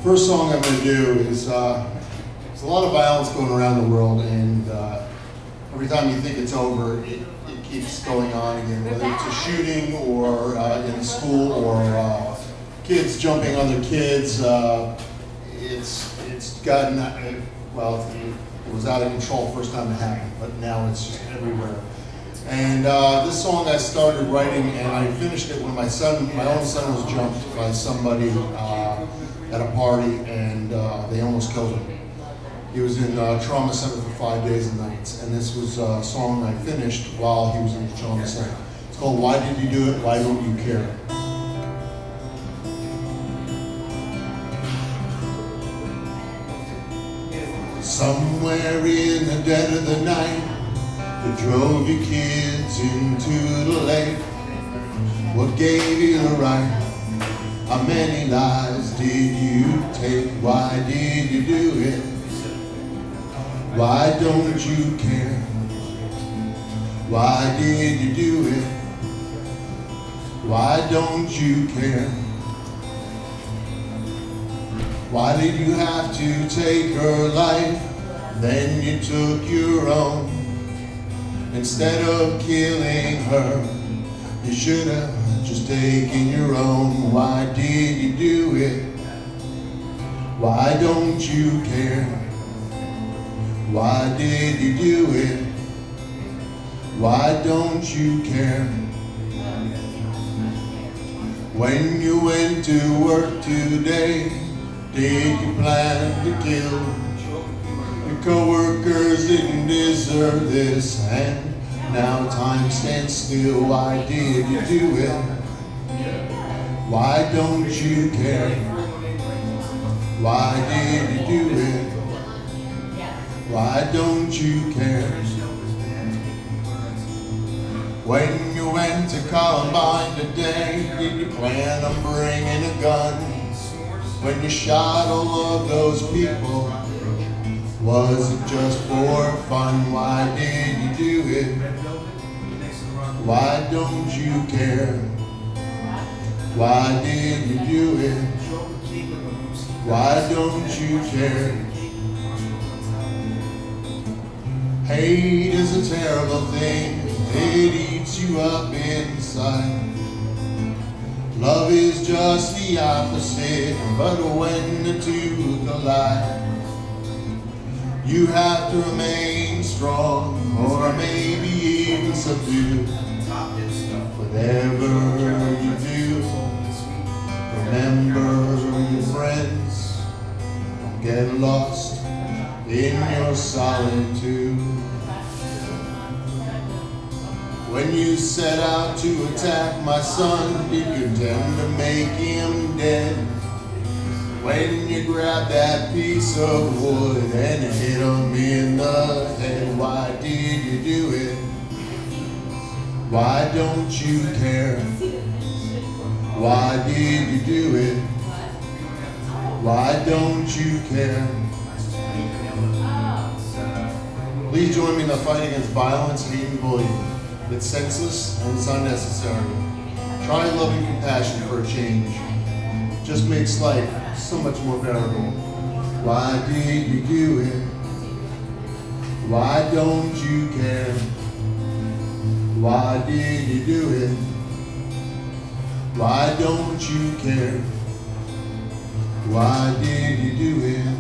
First song I'm going to do is, there's a lot of violence going around the world, and every time you think it's over, it keeps going on again, whether it's a shooting or in a school or kids jumping on their kids. It's gotten, well, it was out of control the first time it happened, but now it's just everywhere. And this song I started writing, and I finished it when my own son was jumped by somebody at a party, and they almost killed him. He was in trauma center for 5 days and nights, and this was a song I finished while he was in the trauma center. It's called "Why Did You Do It? Why Don't You Care?" Somewhere in the dead of the night, you drove your kids into the lake. What gave you the right? How many lives did you take? Why did you do it? Why don't you care? Why did you do it? Why don't you care? Why did you have to take her life? Then you took your own. Instead of killing her, you should have just taken your own. Why did you do it? Why don't you care? Why did you do it? Why don't you care? When you went to work today, did you plan to kill? Your coworkers didn't deserve this, and now time stands still. Why did you do it? Why don't you care? Why did you do it? Why don't you care? When you went to Columbine today, did you plan on bringing a gun? When you shot all of those people, was it just for fun? Why did you do it? Why don't you care? Why did you do it? Why don't you care? Hate is a terrible thing, it eats you up inside. Love is just the opposite, but when the two collide, you have to remain strong, or maybe even subdue. Whatever you do, remember your friends. Don't get lost in your solitude. When you set out to attack my son, did you intend to make him dead? When you grabbed that piece of wood and hit him in the head, why did you do it? Why don't you care? Why did you do it? Why don't you care? Please join me in the fight against violence, hate, and bullying. It's senseless and it's unnecessary. Try loving compassion for a change. Just makes life so much more bearable. Why did you do it? Why don't you care? Why did you do it? Why don't you care? Why did you do it?